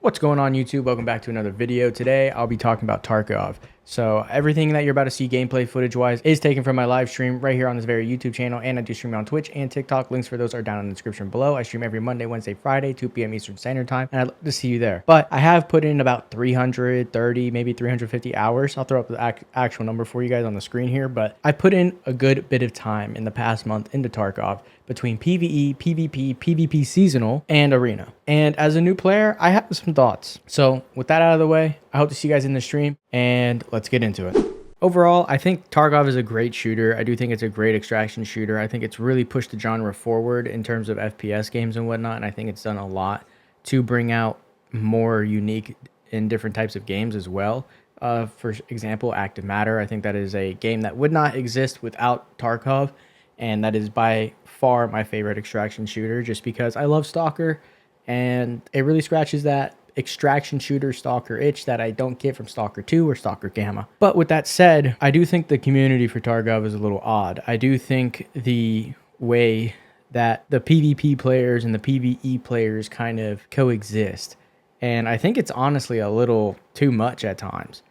What's going on, YouTube? Welcome back to another video. Today I'll be talking about Tarkov. So everything that you're about to see gameplay footage wise is taken from my live stream right here on this very YouTube channel, and I do stream on Twitch and TikTok. Links for those are down in the description below. I stream every Monday, Wednesday, Friday, 2 p.m. Eastern Standard Time, and I'd love to see you there. But I have put in about 330, maybe 350 hours. I'll throw up the actual number for you guys on the screen here, but I put in a good bit of time in the past month into Tarkov between PvE, PvP, PvP seasonal, and arena. And as a new player, I have some thoughts. So with that out of the way, I hope to see you guys in the stream, and let's get into it. Overall, I think Tarkov is a great shooter. I do think it's a great extraction shooter. I think it's really pushed the genre forward in terms of FPS games and whatnot, and I think it's done a lot to bring out more unique and different types of games as well. For example, Active Matter. I think that is a game that would not exist without Tarkov, and that is by far my favorite extraction shooter, just because I love Stalker, and it really scratches that extraction shooter Stalker itch that I don't get from Stalker 2 or Stalker Gamma. But with that said, I do think the community for Tarkov is a little odd. I do think the way that the PvP players and the PvE players kind of coexist, and I think it's honestly a little too much at times.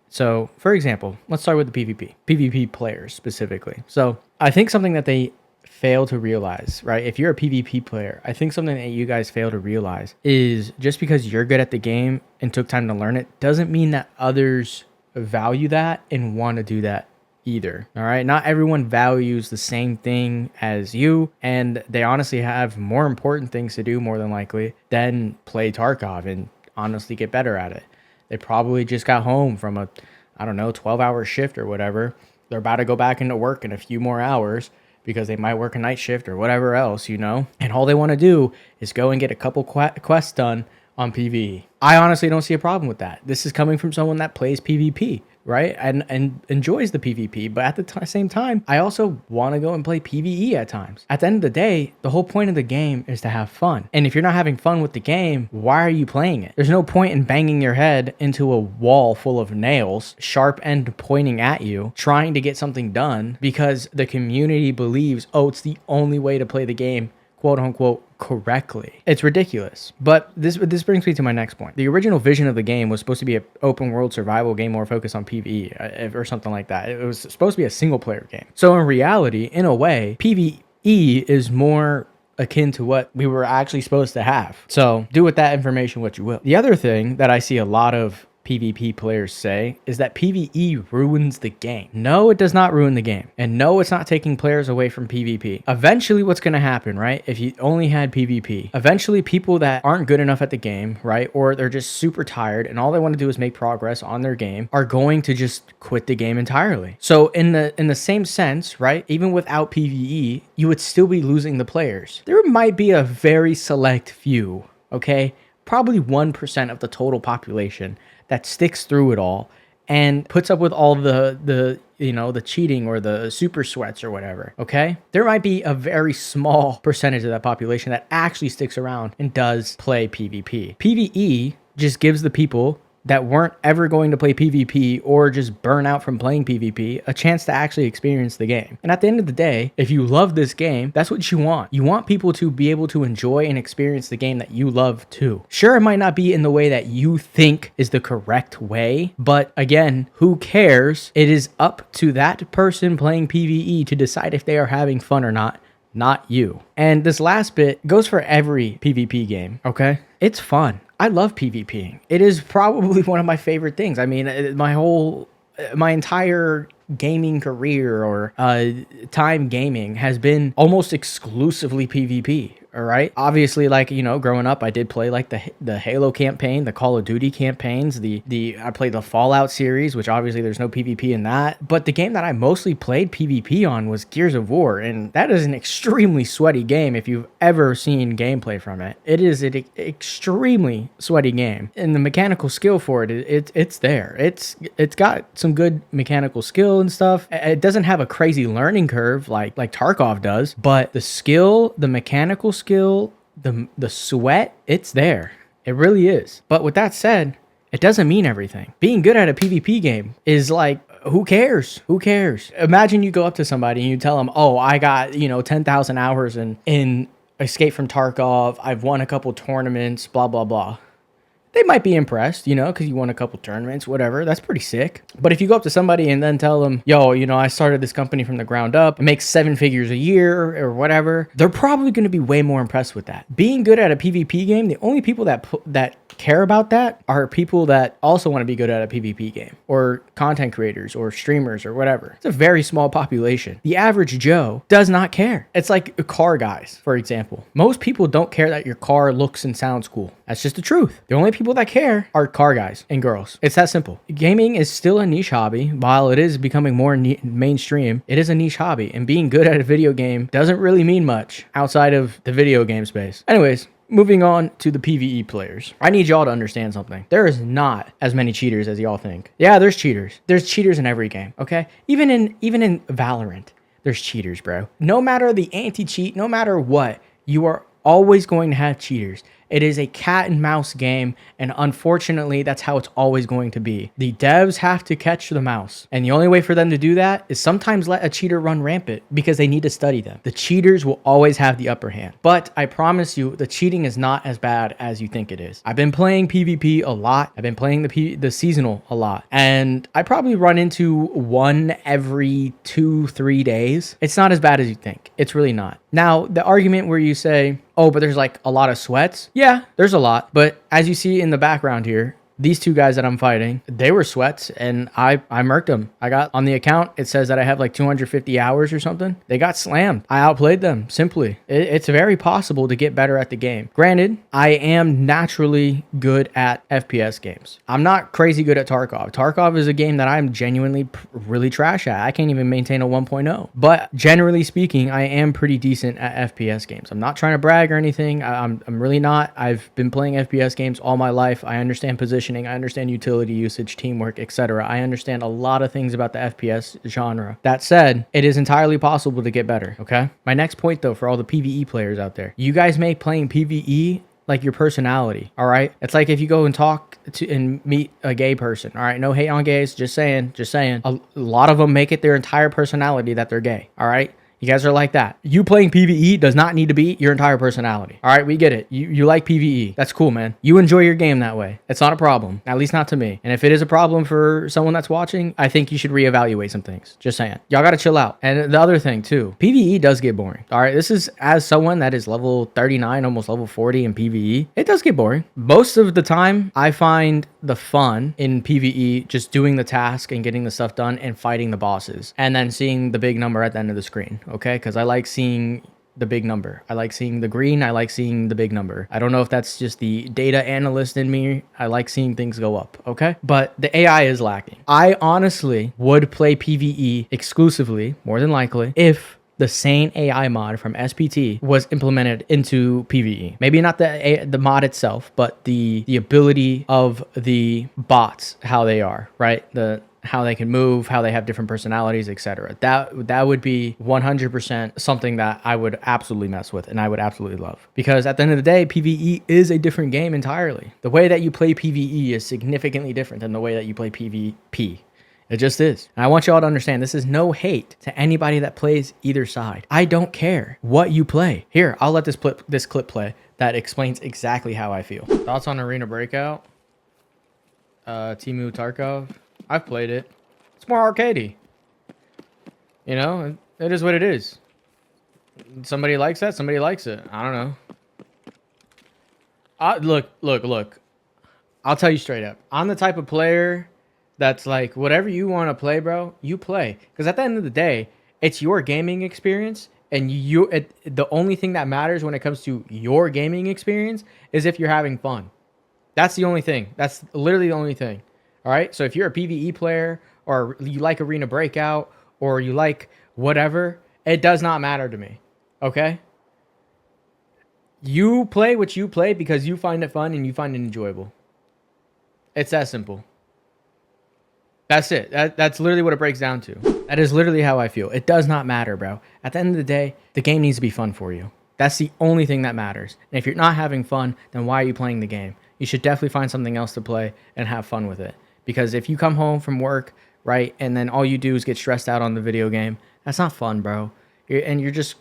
So, for example, let's start with the PvP players specifically. So, I think something that they fail to realize, right? If you're a PvP player, I think something that you guys fail to realize is just because you're good at the game and took time to learn it doesn't mean that others value that and want to do that either. All right. Not everyone values the same thing as you, and they honestly have more important things to do, more than likely, than play Tarkov and honestly get better at it. They probably just got home from a, I don't know, 12-hour shift or whatever. They're about to go back into work in a few more hours, because they might work a night shift or whatever else, you know? And all they want to do is go and get a couple quests done on PvE. I honestly don't see a problem with that. This is coming from someone that plays PvP, right? And enjoys the PvP, but at the same time, I also want to go and play PvE at times. At the end of the day, the whole point of the game is to have fun. And if you're not having fun with the game, why are you playing it? There's no point in banging your head into a wall full of nails, sharp end pointing at you, trying to get something done because the community believes, oh, it's the only way to play the game, quote unquote, correctly. It's ridiculous. But this brings me to my next point. The original vision of the game was supposed to be an open world survival game more focused on PvE or something like that. It was supposed to be a single player game. So in reality, in a way, PvE is more akin to what we were actually supposed to have. So do with that information what you will. The other thing that I see a lot of PvP players say is that PvE ruins the game. No, it does not ruin the game. And no, it's not taking players away from PvP. Eventually, what's going to happen, right? If you only had PvP, eventually people that aren't good enough at the game, right? Or they're just super tired and all they want to do is make progress on their game, are going to just quit the game entirely. So in the same sense, right? Even without PvE, you would still be losing the players. There might be a very select few, okay? Probably 1% of the total population that sticks through it all and puts up with all the you know, the cheating or the super sweats or whatever, okay? There might be a very small percentage of that population that actually sticks around and does play PvP. PvE just gives the people that weren't ever going to play PvP or just burn out from playing PvP a chance to actually experience the game. And at the end of the day, if you love this game, that's what you want. You want people to be able to enjoy and experience the game that you love too. Sure, it might not be in the way that you think is the correct way, but again, who cares? It is up to that person playing PvE to decide if they are having fun or not you. And this last bit goes for every PvP game, okay? It's fun. I love PvPing. It is probably one of my favorite things. I mean, my entire gaming career or time gaming has been almost exclusively PvP. All right. Obviously, like, you know, growing up, I did play like the Halo campaign, the Call of Duty campaigns, I played the Fallout series, which obviously there's no PvP in that. But the game that I mostly played PvP on was Gears of War. And that is an extremely sweaty game if you've ever seen gameplay from it. It is an extremely sweaty game. And the mechanical skill for it, it's there. It's got some good mechanical skill and stuff. It doesn't have a crazy learning curve like Tarkov does, but the skill, the mechanical skill, the sweat, it's there. It really is. But with that said, it doesn't mean everything. Being good at a PvP game is like, who cares? Who cares? Imagine you go up to somebody and you tell them, oh, I got, 10,000 hours in Escape from Tarkov. I've won a couple tournaments, blah, blah, blah. they might be impressed, you know, because you won a couple tournaments, whatever. That's pretty sick. But if you go up to somebody and then tell them, yo, you know, I started this company from the ground up, it makes 7 figures a year or whatever, they're probably going to be way more impressed with that. Being good at a PvP game, the only people that care about that are people that also want to be good at a PvP game, or content creators or streamers or whatever. It's a very small population. The average Joe does not care. It's like car guys, for example. Most people don't care that your car looks and sounds cool. That's just the truth. The only people that care are car guys and girls. It's that simple. Gaming is still a niche hobby. While it is becoming more mainstream, it is a niche hobby, and being good at a video game doesn't really mean much outside of the video game space. Anyways, moving on to the PvE players. I need y'all to understand something. There is not as many cheaters as y'all think. Yeah, there's cheaters. There's cheaters in every game, okay? Even in Valorant, there's cheaters, bro. No matter the anti-cheat, no matter what, you are always going to have cheaters. It is a cat and mouse game, and unfortunately, that's how it's always going to be. The devs have to catch the mouse, and the only way for them to do that is sometimes let a cheater run rampant because they need to study them. The cheaters will always have the upper hand, but I promise you, the cheating is not as bad as you think it is. I've been playing PvP a lot. I've been playing the seasonal a lot, and I probably run into one every 2-3 days. It's not as bad as you think. It's really not. Now, the argument where you say, oh, but there's like a lot of sweats. Yeah, there's a lot. But as you see in the background here, these two guys that I'm fighting, they were sweats, and I murked them. I got on the account, it says that I have like 250 hours or something. They got slammed. I outplayed them, simply. It's very possible to get better at the game. Granted, I am naturally good at FPS games. I'm not crazy good at Tarkov. Tarkov is a game that I'm genuinely really trash at. I can't even maintain a 1.0. But generally speaking, I am pretty decent at FPS games. I'm not trying to brag or anything. I'm really not. I've been playing FPS games all my life. I understand position. I understand utility usage, teamwork, etc. I understand a lot of things about the FPS genre. That said, it is entirely possible to get better, okay? My next point, though, for all the PvE players out there, you guys make playing PvE like your personality, all right? It's like if you go and talk to and meet a gay person, all right? No hate on gays, just saying. A lot of them make it their entire personality that they're gay, all right? You guys are like that. You playing PvE does not need to be your entire personality. All right, we get it. You like PvE. That's cool, man. You enjoy your game that way. It's not a problem, at least not to me. And if it is a problem for someone that's watching, I think you should reevaluate some things. Just saying. Y'all got to chill out. And the other thing too, PvE does get boring. All right, this is as someone that is level 39, almost level 40 in PvE. It does get boring. Most of the time, I find the fun in PvE just doing the task and getting the stuff done and fighting the bosses. And then seeing the big number at the end of the screen. Okay, because I like seeing the big number. I like seeing the green. I like seeing the big number. I don't know if that's just the data analyst in me. I like seeing things go up, okay? But the AI is lacking. I honestly would play PvE exclusively, more than likely, if the sane AI mod from SPT was implemented into PvE. Maybe not the mod itself, but the ability of the bots, how they are, right? How they can move, how they have different personalities, etc. That would be 100% something that I would absolutely mess with and I would absolutely love. Because at the end of the day, PvE is a different game entirely. The way that you play PvE is significantly different than the way that you play PvP. It just is. And I want y'all to understand, this is no hate to anybody that plays either side. I don't care what you play. Here, I'll let this clip play that explains exactly how I feel. Thoughts on Arena Breakout? Timu Tarkov? I've played it. It's more arcadey. You know, it is what it is. Somebody likes that, somebody likes it. I don't know. Look. I'll tell you straight up. I'm the type of player that's like, whatever you want to play, bro, you play. Because at the end of the day, it's your gaming experience. And the only thing that matters when it comes to your gaming experience is if you're having fun. That's the only thing. That's literally the only thing. All right, so if you're a PvE player or you like Arena Breakout or you like whatever, it does not matter to me, okay? You play what you play because you find it fun and you find it enjoyable. It's that simple. That's it. That's literally what it breaks down to. That is literally how I feel. It does not matter, bro. At the end of the day, the game needs to be fun for you. That's the only thing that matters. And if you're not having fun, then why are you playing the game? You should definitely find something else to play and have fun with it. Because if you come home from work, right, and then all you do is get stressed out on the video game, that's not fun, bro. You're just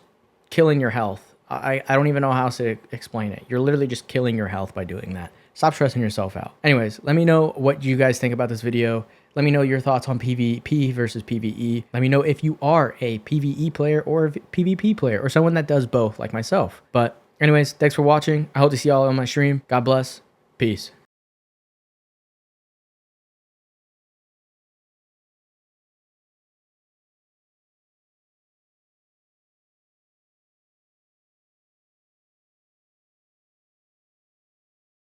killing your health. I don't even know how to explain it. You're literally just killing your health by doing that. Stop stressing yourself out. Anyways, let me know what you guys think about this video. Let me know your thoughts on PvP versus PvE. Let me know if you are a PvE player or a PvP player or someone that does both like myself. But anyways, thanks for watching. I hope to see y'all on my stream. God bless. Peace.